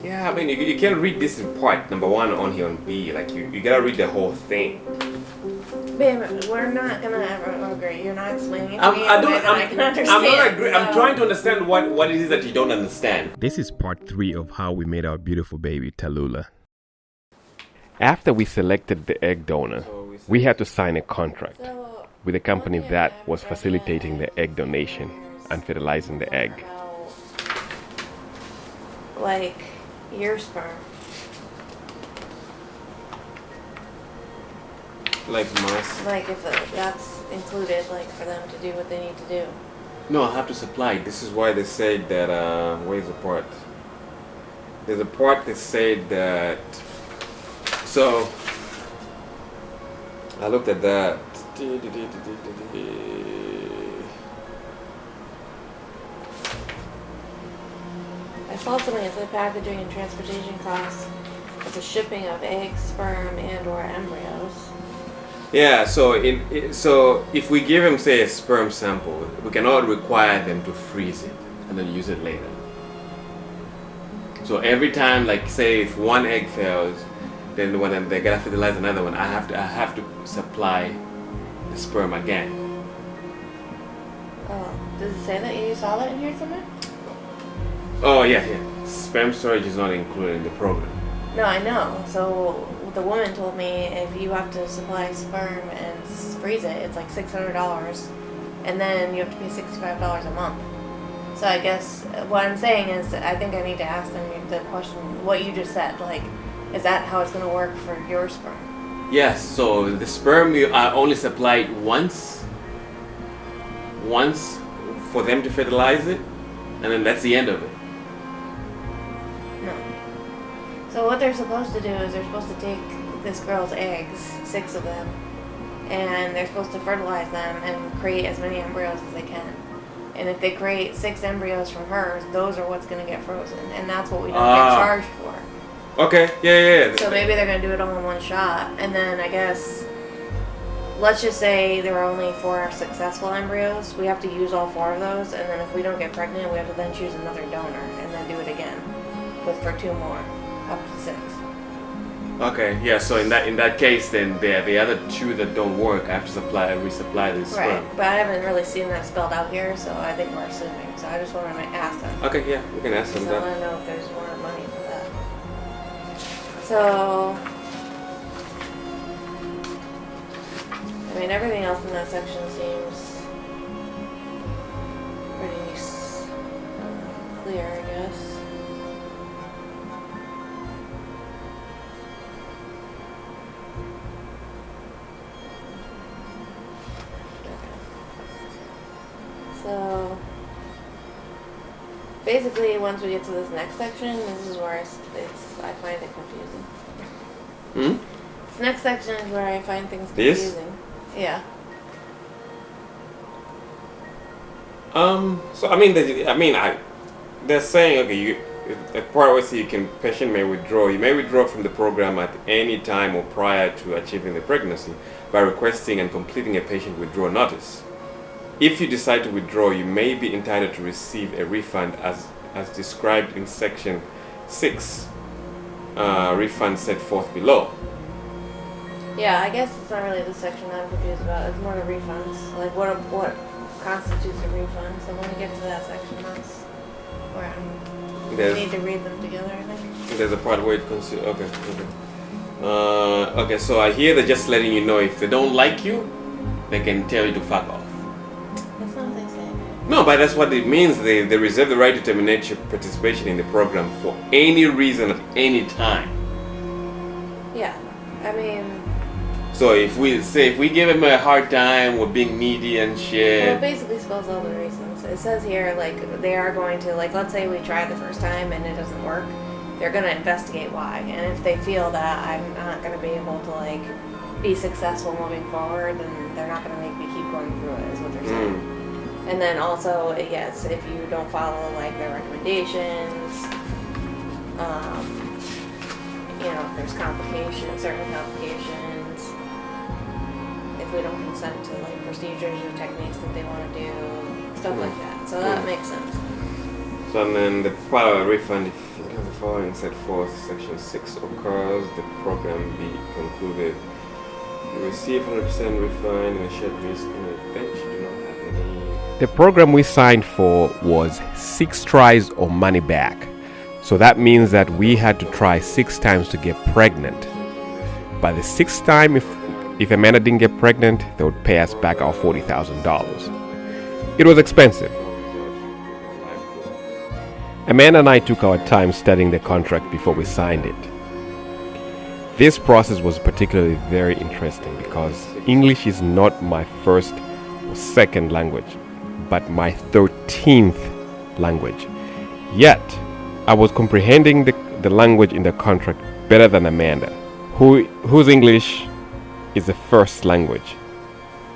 Yeah, I mean, you can't read this in part number one on here on B. Like, you gotta read the whole thing. Babe, we're not gonna ever agree. You're not explaining it to I'm, me. I don't, I can understand. I'm not agree. I'm so- trying to understand what it is that you don't understand. This is part 3 of how we made our beautiful baby, Tallulah. After we selected the egg donor, we had to sign a contract with a company that was facilitating the egg donation and fertilizing the egg. Like your sperm. Like mass? Like if that's included, like for them to do what they need to do. No, I have to supply. This is why they said that, where's the part? There's a part that said that, so, I looked at that. I saw something that said packaging and transportation costs for the shipping of eggs, sperm, and/or embryos. Yeah, so if we give them, say, a sperm sample, we cannot require them to freeze it and then use it later. So every time, like, say, if one egg fails, then when they gotta fertilize another one, I have to supply the sperm again. Oh, does it say that you saw that in here somewhere? Oh yeah. Sperm storage is not included in the program. No, I know. So the woman told me if you have to supply sperm and freeze it, it's like $600, and then you have to pay $65 a month. So I guess what I'm saying is, I think I need to ask them the question, what you just said. Like, is that how it's going to work for your sperm? Yes. So the sperm you are only supplied once for them to fertilize it, and then that's the end of it. No. So what they're supposed to do is they're supposed to take this girl's eggs, 6 of them, and they're supposed to fertilize them and create as many embryos as they can. And if they create 6 embryos from hers, those are what's going to get frozen, and that's what we don't get charged for. Okay, yeah. So maybe they're going to do it all in one shot, and then I guess, let's just say there are only 4 successful embryos. We have to use all 4 of those, and then if we don't get pregnant, we have to then choose another donor, and then do it again for 2 more, up to 6. Okay, yeah. So in that case, then the other 2 that don't work, I have to resupply this sperm. Right, but I haven't really seen that spelled out here, so I think we're assuming. So I just wanted to ask them. Okay, yeah, we can ask them So I that. want to know if there's more money for that. So, I mean, everything else in that section seems pretty clear, I guess. So, basically, once we get to this next section, this is where I find it confusing. This next section is where I find things confusing. Yeah. So they're saying, okay, the part where you can patient may withdraw. You may withdraw from the program at any time or prior to achieving the pregnancy by requesting and completing a patient withdrawal notice. If you decide to withdraw, you may be entitled to receive a refund as described in section 6. Refund set forth below. Yeah, I guess it's not really the section I'm confused about. It's more the refunds. Like, what constitutes a refund. So when we get to that section, that's where we need to read them together, I think. There's a part where it considers... Okay, so I hear they're just letting you know if they don't like you, they can tell you to fuck off. That's not what they say. No, but that's what it means. They reserve the right to terminate your participation in the program for any reason at any time. Yeah, I mean... So if we give them a hard time, we're being needy and shit. Well, it basically spells all the reasons. It says here, like, they are going to, like, let's say we try the first time and it doesn't work. They're going to investigate why. And if they feel that I'm not going to be able to, like, be successful moving forward, then they're not going to make me keep going through it, is what they're saying. And then also, yes, if you don't follow, like, their recommendations, if there's complications, certain complications, if we don't consent to, like, procedures or techniques that they want to do, stuff like that. So that makes sense. So and then the part of the refund, if you of the following set forth section 6 occurs, the program be concluded. You receive 100% refund and a shared risk in the event you do not have any. The program we signed for was 6 tries or money back. So that means that we had to try 6 times to get pregnant. By the 6th time, if Amanda didn't get pregnant, they would pay us back our $40,000. It was expensive. Amanda and I took our time studying the contract before we signed it. This process was particularly very interesting because English is not my first or second language, but my 13th language. Yet, I was comprehending the language in the contract better than Amanda, whose English is the first language.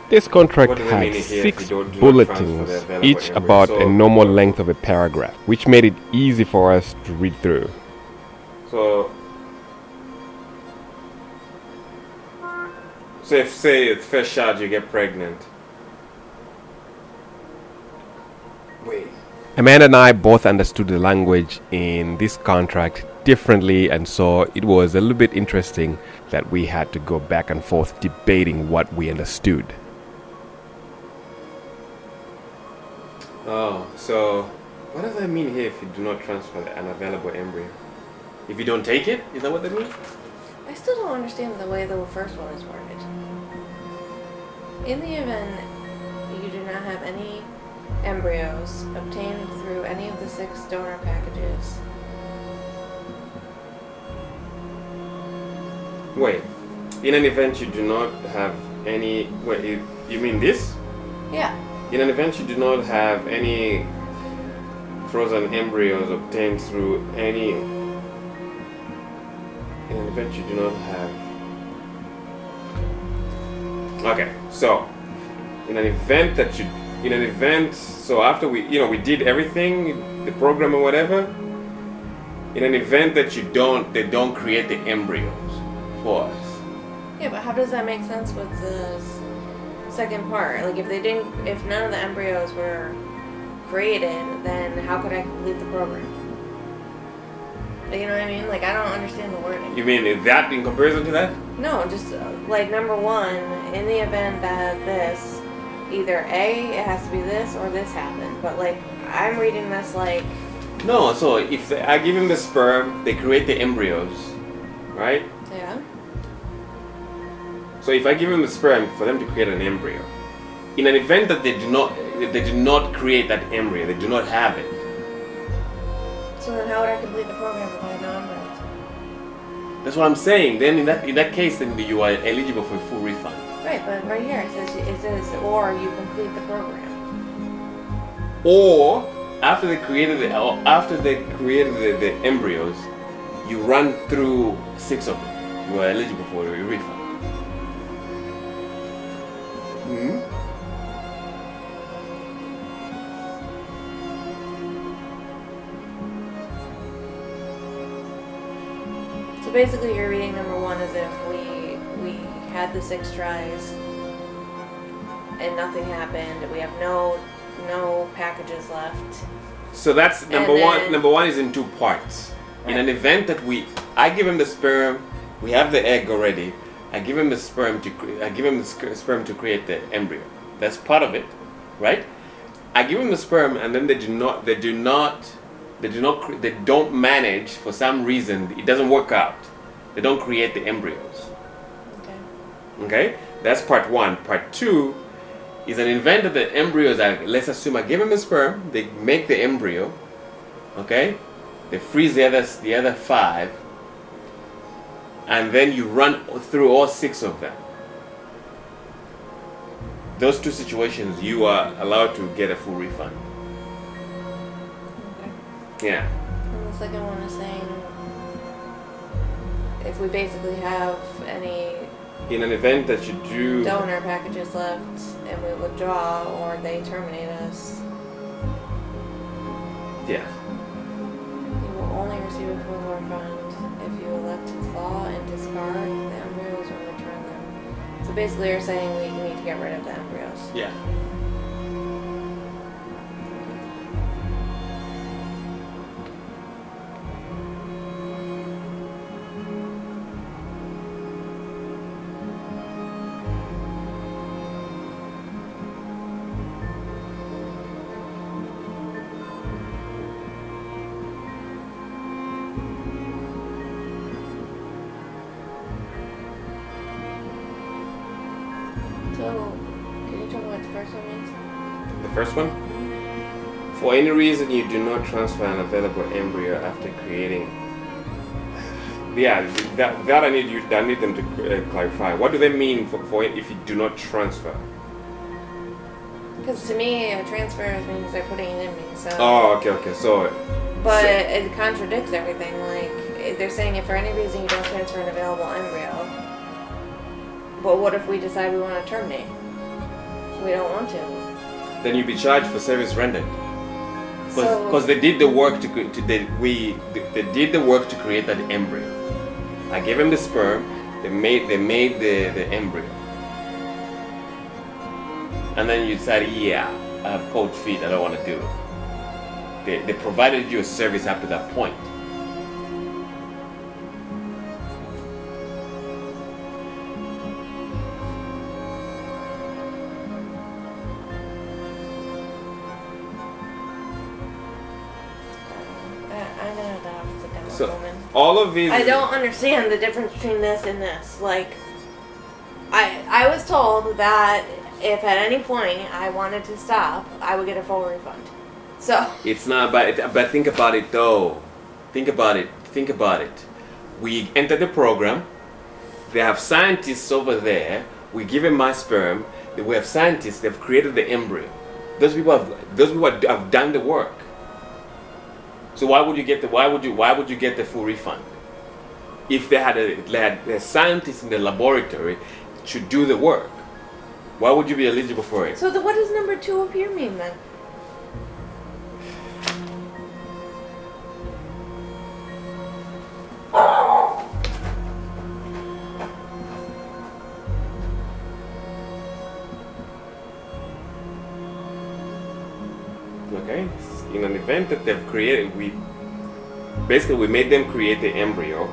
This contract had 6 bulletins, each about a normal length of a paragraph, which made it easy for us to read through. So if, say, it's first shot, you get pregnant. Wait. Amanda and I both understood the language in this contract differently, and so it was a little bit interesting that we had to go back and forth debating what we understood. Oh, so what does that mean here if you do not transfer an available embryo? If you don't take it? Is that what that means? I still don't understand the way the first one is worded. In the event you do not have any embryos obtained through any of the 6 donor packages. Wait, in an event you do not have any... Wait, you mean this? Yeah. In an event you do not have any frozen embryos obtained through any... In an event you do not have... Okay, so in an event that you... In an event, so after we did everything, the program or whatever, in an event that they don't create the embryos for us. Yeah, but how does that make sense with the second part? Like, if none of the embryos were created, then how could I complete the program? Like, you know what I mean? Like, I don't understand the wording. You mean is that in comparison to that? No, just like number 1, in the event that this, either A, it has to be this, or this happened. But like, I'm reading this like... No, so if I give them the sperm, they create the embryos, right? Yeah. So if I give them the sperm for them to create an embryo, in an event that they do not create that embryo, they do not have it. So then how would I complete the program if I have no embryos? That's what I'm saying. Then in that case, then you are eligible for a full refund. Right, but right here it says or you complete the program. Or after they created the embryos, you run through 6 of them. You are eligible for a refund. Mm-hmm. So basically, you're reading number 1 as if we had the 6 tries and nothing happened. We have no packages left. So that's number one. Number 1 is in 2 parts. Right. In an event that I give him the sperm, we have the egg already. I give him the sperm to create the embryo. That's part of it, right? I give him the sperm, and then they don't manage for some reason. It doesn't work out. They don't create the embryos. Okay, that's part 1. Part 2 is an event that the embryos are. Let's assume I give them the sperm. They make the embryo. Okay, they freeze the other 5. And then you run through all 6 of them. Those 2 situations, you are allowed to get a full refund. Okay. Yeah. And the second one is saying if we basically have any In an event that you do... donor packages left and we withdraw or they terminate us, Yeah. you will only receive a full refund if you elect to thaw and discard the embryos or return them. So basically you're saying we need to get rid of the embryos. Yeah. So, can you tell me what the first one means? The first one? For any reason you do not transfer an available embryo after creating. Yeah, that I need them to clarify. What do they mean for if you do not transfer? Because to me, a transfer means they're putting it in me. So. Oh, okay. So. But it contradicts everything. Like they're saying, if for any reason you don't transfer an available embryo, but what if we decide we want to terminate? We don't want to. Then you'd be charged for service rendered. So. Because they did the work they did the work to create that embryo. I gave them the sperm. They made the embryo. And then you decided, yeah, I have cold feet, I don't want to do it. They provided you a service up to that point. I'm gonna adopt the demo So woman. all of these. I don't understand the difference between this and this. Like, I was told that if at any point I wanted to stop, I would get a full refund. So. It's not, but think about it though. Think about it. We enter the program. They have scientists over there. We give them my sperm. We have scientists. They've created the embryo. Those people have done the work. So why would you get the full refund? If they had a scientist in the laboratory to do the work, why would you be eligible for it? So what does number 2 up here mean then? Okay, in an event that they've created, we made them create the embryo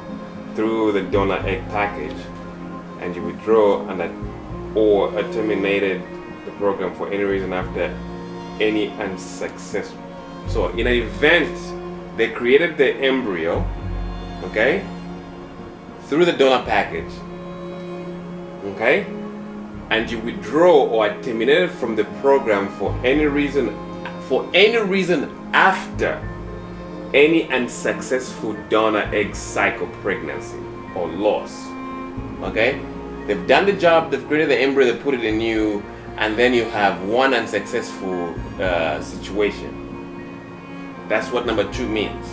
through the donor egg package, and you withdraw or terminated the program for any reason after any unsuccessful. So in an event they created the embryo, okay, through the donor package, okay, and you withdraw or terminated from the program for any reason after any unsuccessful donor egg cycle pregnancy or loss. Okay? They've done the job, they've created the embryo, they put it in you, and then you have one unsuccessful situation. That's what number 2 means.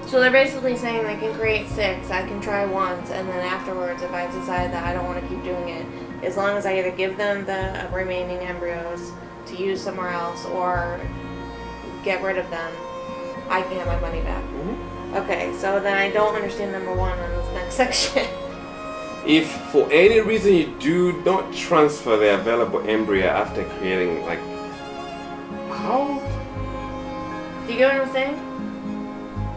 So they're basically saying they can create 6, I can try once, and then afterwards, if I decide that I don't want to keep doing it, as long as I either give them the remaining embryos to use somewhere else or get rid of them, I can have my money back. Mm-hmm. Okay, so then I don't understand number 1 in this next section. If for any reason you do not transfer the available embryo after creating, like, how? Do you get what I'm saying?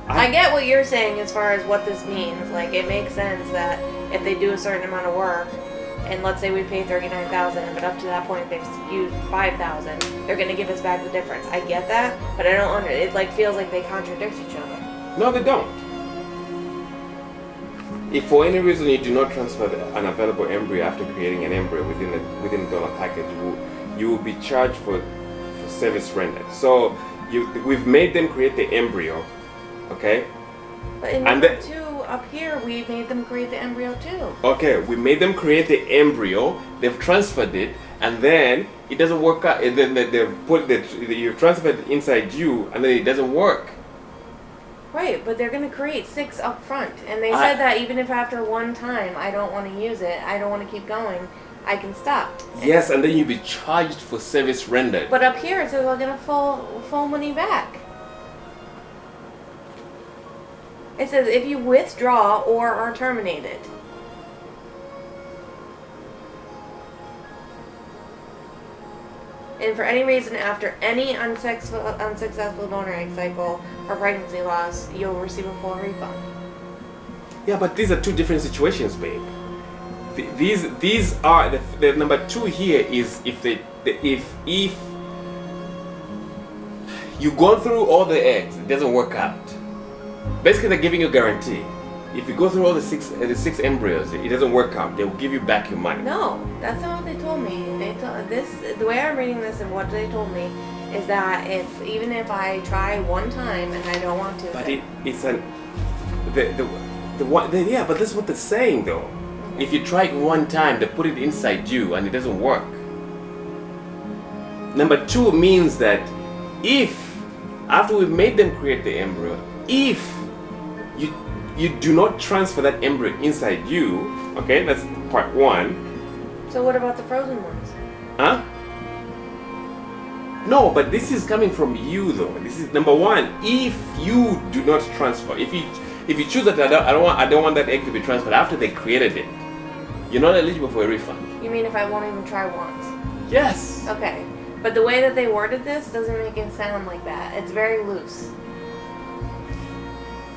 I get what you're saying as far as what this means. Like, it makes sense that if they do a certain amount of work, and let's say we pay $39,000, but up to that point they've used $5,000, they're gonna give us back the difference. I get that, but I don't it like feels like they contradict each other. No, they don't. If for any reason you do not transfer an available embryo after creating an embryo within the donor package, you will be charged for service rendered. So we've made them create the embryo, okay? But in number 2 up here, we made them create the embryo too. Okay, we made them create the embryo. They've transferred it, and then it doesn't work out. And then you transferred it inside you, and then it doesn't work. Right, but they're going to create 6 up front, and they said that even if after one time I don't want to use it, I don't want to keep going, I can stop. Yes, and then you'll be charged for service rendered. But up here it says I'll get a full money back. It says if you withdraw or are terminated. And for any reason after any unsuccessful donor egg cycle or pregnancy loss, you'll receive a full refund. Yeah, but these are 2 different situations, babe. These are the number 2 here is if you've gone through all the eggs, it doesn't work out. Basically, they're giving you a guarantee. if you go through all the six embryos, it doesn't work out. They will give you back your money. No, that's not what they told me. The way I'm reading this and what they told me is that even if I try one time and I don't want to, But it's an yeah. But that's what they're saying though. Mm-hmm. If you try it one time, they put it inside you and it doesn't work. Number two means that if after we made them create the embryo, if you do not transfer that embryo inside you, okay, that's part one. So what about the frozen ones? Huh? No, but this is coming from you though. This is number one. If you do not transfer, if you choose that I don't want that egg to be transferred after they created it, you're not eligible for a refund. You mean if I won't even try once? Yes. Okay. But the way that they worded this doesn't make it sound like that. It's very loose.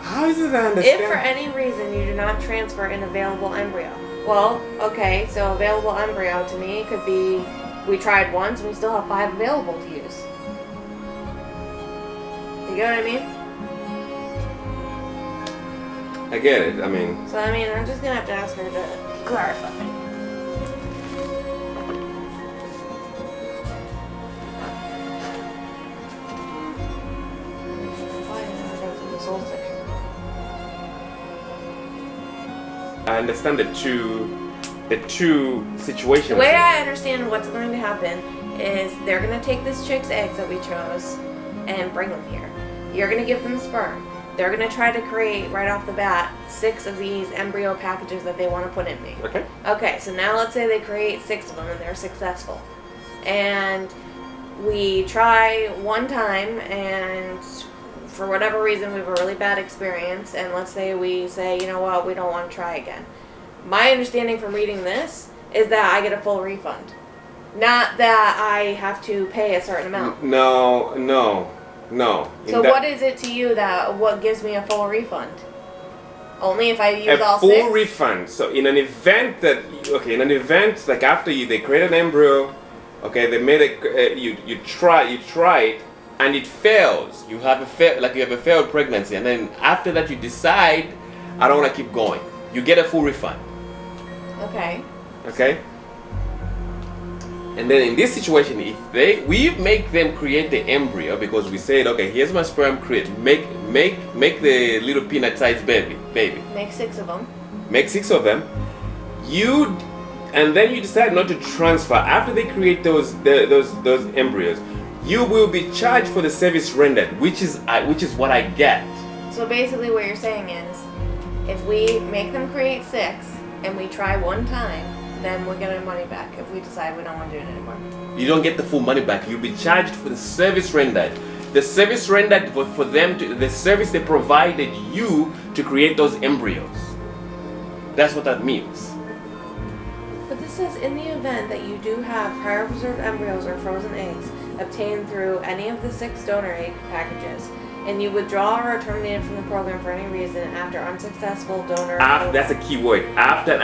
How is it I understand? If for any reason you do not transfer an available embryo. Well, okay, so available embryo to me could be we tried once and we still have 5 available to use. You get what I mean? I get it. I mean. So I'm just gonna have to ask her to clarify. I understand the two situations. The way I understand what's going to happen is they're going to take this chick's eggs that we chose and bring them here. You're going to give them sperm. They're going to try to create right off the bat 6 of these embryo packages that they want to put in me. Okay. Okay, so now let's say they create 6 of them and they're successful. And we try one time and for whatever reason we have a really bad experience, and let's say we say, you know what, we don't want to try again. My understanding from reading this is that I get a full refund. Not that I have to pay a certain amount. No. So what is it to you that what gives me a full refund? Only if I use all 6? A full refund. So in an event like after they create an embryo, okay, they made you try it and it fails. You have a failed pregnancy, and then after that you decide I don't want to keep going. You get a full refund. Okay. Okay. And then in this situation, if we make them create the embryo because we said, okay, here's my sperm, make the little peanut-sized baby. Make 6 of them. Make 6 of them. And then you decide not to transfer after they create those embryos. You will be charged for the service rendered, which is what I get. So basically, what you're saying is, if we make them create 6 and we try one time, then we're getting our money back if we decide we don't want to do it anymore. You don't get the full money back. You'll be charged for the service rendered. The service rendered for them the service they provided you to create those embryos. That's what that means. But this says in the event that you do have cryopreserved embryos or frozen eggs obtained through any of the 6 donor egg packages, and you withdraw or are terminated from the program for any reason after unsuccessful donor. That's a key word. After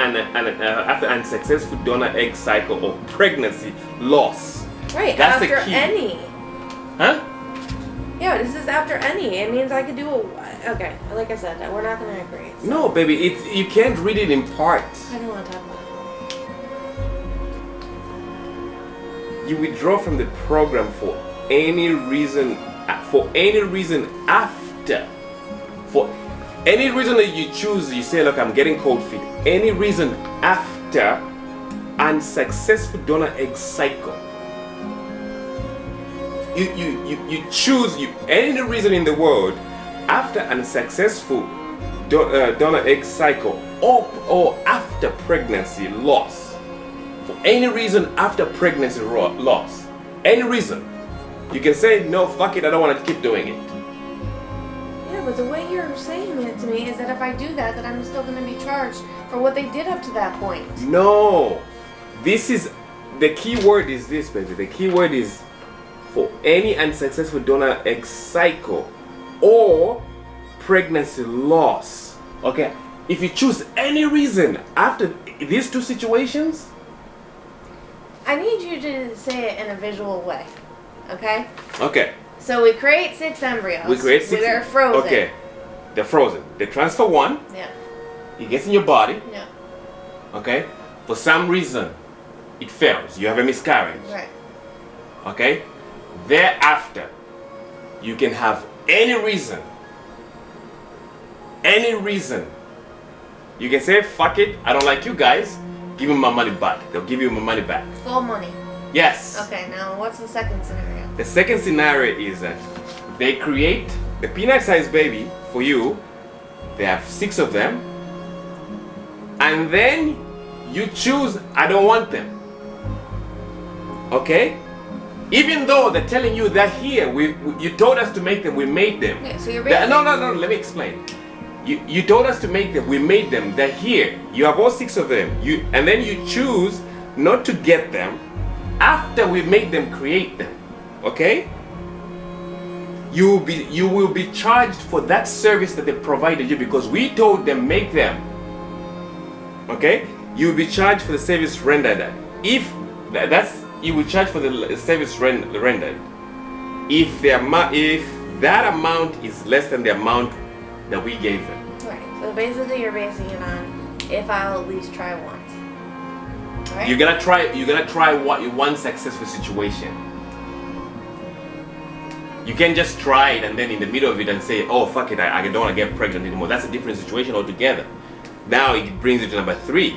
unsuccessful donor egg cycle or pregnancy loss. Right. That's after the key. any. Huh? Yeah, this is after any. It means I could do okay. Like I said, we're not going to agree. So. No, baby. You can't read it in parts. I don't want to talk about it. You withdraw from the program for any reason after. For any reason that you choose, you say, look, I'm getting cold feet. Any reason after unsuccessful donor egg cycle. You choose any reason in the world after unsuccessful donor egg cycle or after pregnancy loss. For any reason after pregnancy loss. Any reason. You can say, no, fuck it, I don't want to keep doing it. Yeah, but the way you're saying it to me is that if I do that, then I'm still going to be charged for what they did up to that point. No. The key word is this, baby. The key word is for any unsuccessful donor egg cycle or pregnancy loss. Okay? If you choose any reason after these 2 situations, I need you to say it in a visual way. Okay? okay. So we create 6 embryos. We create 6. They're frozen. Okay. They're frozen. They transfer 1. Yeah. it gets in your body. Yeah. Okay. For some reason, it fails. You have a miscarriage. Right. Okay. Thereafter, you can have any reason. Any reason. You can say, fuck it, I don't like you guys. Give me my money back. They'll give you my money back. Full money. Yes. Okay, now what's the second scenario? The second scenario is that they create the peanut-sized baby for you. They have 6 of them. And then you choose, I don't want them. Okay? Even though they're telling you they're here, you told us to make them, we made them. Okay, so you're basically... No, let me explain. You told us to make them, we made them, they're here. You have all 6 of them. And then you choose not to get them after we make them create them. Okay? You will be charged for that service that they provided you because we told them make them. Okay? You will be charged for the service rendered. If you will charge for the service rendered. If that amount is less than the amount that we gave them. Right. So basically, you're basing it on if I'll at least try once. Right? You're gonna try one successful situation. You can't just try it and then in the middle of it and say, oh fuck it, I don't want to get pregnant anymore. That's a different situation altogether. Now it brings you to number 3.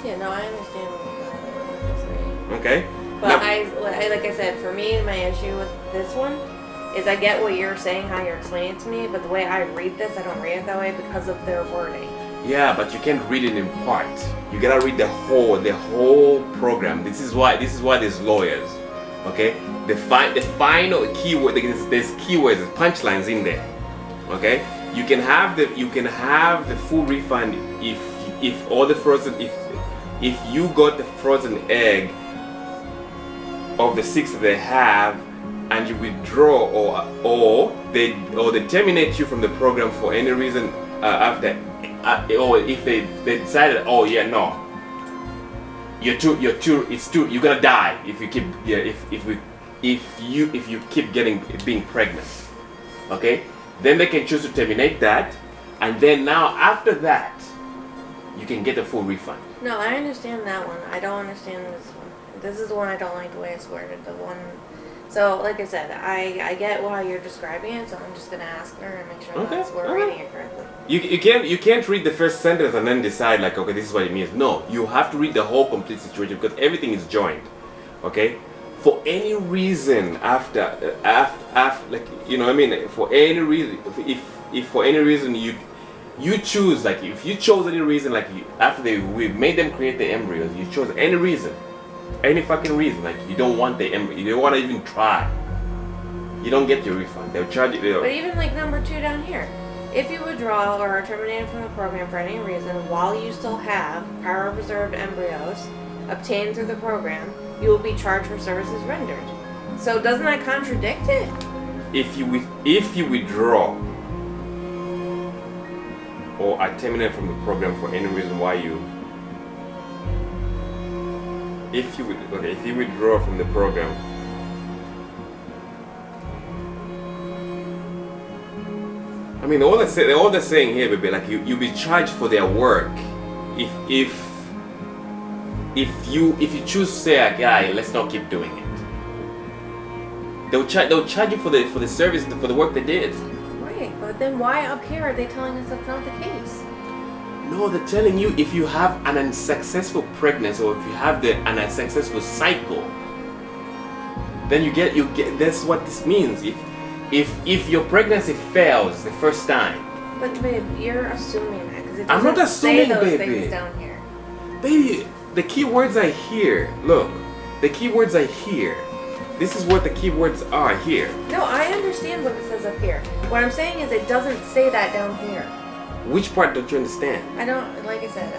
Yeah, no, I understand what you're saying. Okay. But Now, like I said, for me, my issue with this one is I get what you're saying, how you're explaining it to me, but the way I read this, I don't read it that way because of their wording. yeah, but you can't read it in part. You gotta read the whole program. This is why there's lawyers. Okay, the final keyword. There's keywords, there's punchlines in there. Okay, you can have the full refund if all the frozen if you got the frozen egg of the 6 that they have and you withdraw or they terminate you from the program for any reason after or if they decided, oh yeah, no, you're gonna die if you keep if you keep being pregnant. Okay, then they can choose to terminate that, and then now after that you can get a full refund. No, I understand that one. I don't understand this one. This is the one I don't like the way it's worded. The one. So, like I said, I get how you're describing it, so I'm just gonna ask her and make sure that's we're reading it correctly. You can't read the first sentence and then decide like, okay, this is what it means. No, you have to read the whole complete situation because everything is joined. Okay, for any reason after like, you know what I mean, for any reason, if for any reason you choose, like if you chose any reason, like after we made them create the embryos, you chose any reason, any fucking reason, like you don't want the embryo, you don't want to even try, you don't get your refund. They'll charge you. But even like number 2 down here, if you withdraw or are terminated from the program for any reason while you still have prior reserved embryos obtained through the program, you will be charged for services rendered. So doesn't that contradict it? If you withdraw or are terminated from the program for any reason why if you withdraw from the program, I mean, all they're saying here, baby, like you'll be charged for their work. If you choose to say, like, yeah, let's not keep doing it, they'll charge you for the service, for the work they did. Right, but then why up here are they telling us that's not the case? No, they're telling you if you have an unsuccessful pregnancy or if you have an unsuccessful cycle, then you get. That's what this means. If your pregnancy fails the first time. But babe, you're assuming that because it I'm not doesn't say assuming, those baby. things down here. Baby, the key words are here. Look, the key words are here. This is what the keywords are here. No, I understand what it says up here. What I'm saying is it doesn't say that down here. Which part don't you understand? I don't, like I said,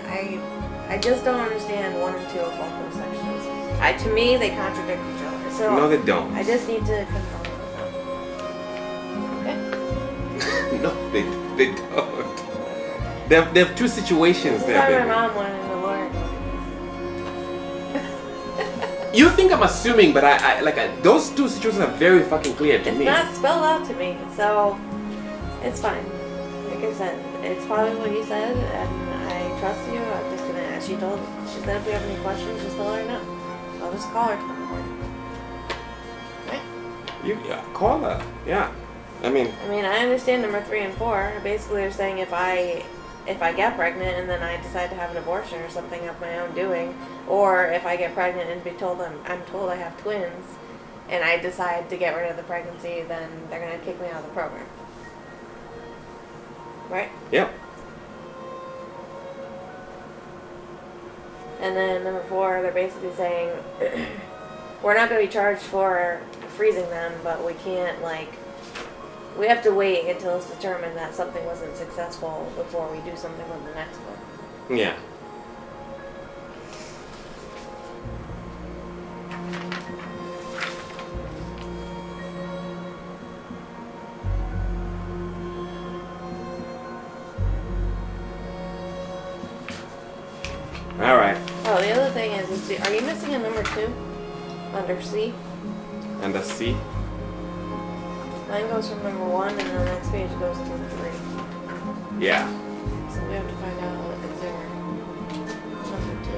I just don't understand 1 and 2 of both those sections. To me, they contradict each other. So No, they don't. I just need to confirm with them. Okay? No, they don't. They have 2 situations This is there, why baby. my mom wanted a lawyer. You think I'm assuming, but those 2 situations are very fucking clear to It's me. not spelled out to me, so it's fine. Like I said, it's probably what you said, and I trust you. I'm just gonna, as she said if we have any questions, just let her know. I'll just call her tomorrow morning. Right? Call her. Yeah. I mean, I understand number 3 and 4. Basically, they're saying if I get pregnant and then I decide to have an abortion or something of my own doing, or if I get pregnant and I'm told I have twins, and I decide to get rid of the pregnancy, then they're gonna kick me out of the program. Right? yep. And then number 4, they're basically saying we're not going to be charged for freezing them, but we can't, we have to wait until it's determined that something wasn't successful before we do something with the next one. Yeah. All right. Oh, the other thing is are you missing a number 2 under C? Under C. Mine goes from number 1, and then the next page goes to 3. Yeah. So we have to find out what is there number 2.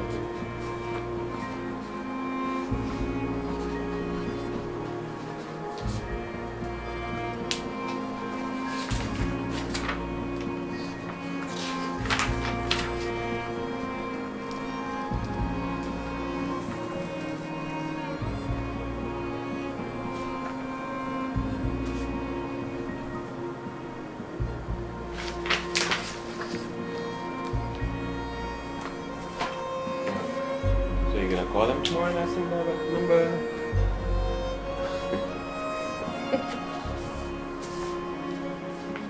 So you're gonna call them tomorrow and ask them about the number?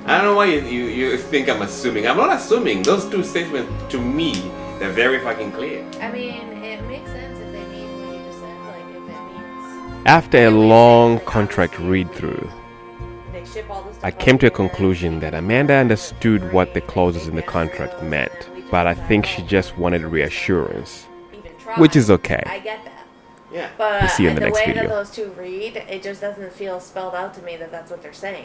I don't know why you think I'm assuming. I'm not assuming. Those two statements, to me, they're very fucking clear. It makes sense if they mean what you just said, if it means After a long contract read-through, they ship all this stuff I came to a over here, conclusion that Amanda understood what the clauses in the contract meant, but I think she just wanted reassurance, even try. which is okay. I get that. Yeah. But We'll see you in the next way video. that those two read, it just doesn't feel spelled out to me that that's what they're saying.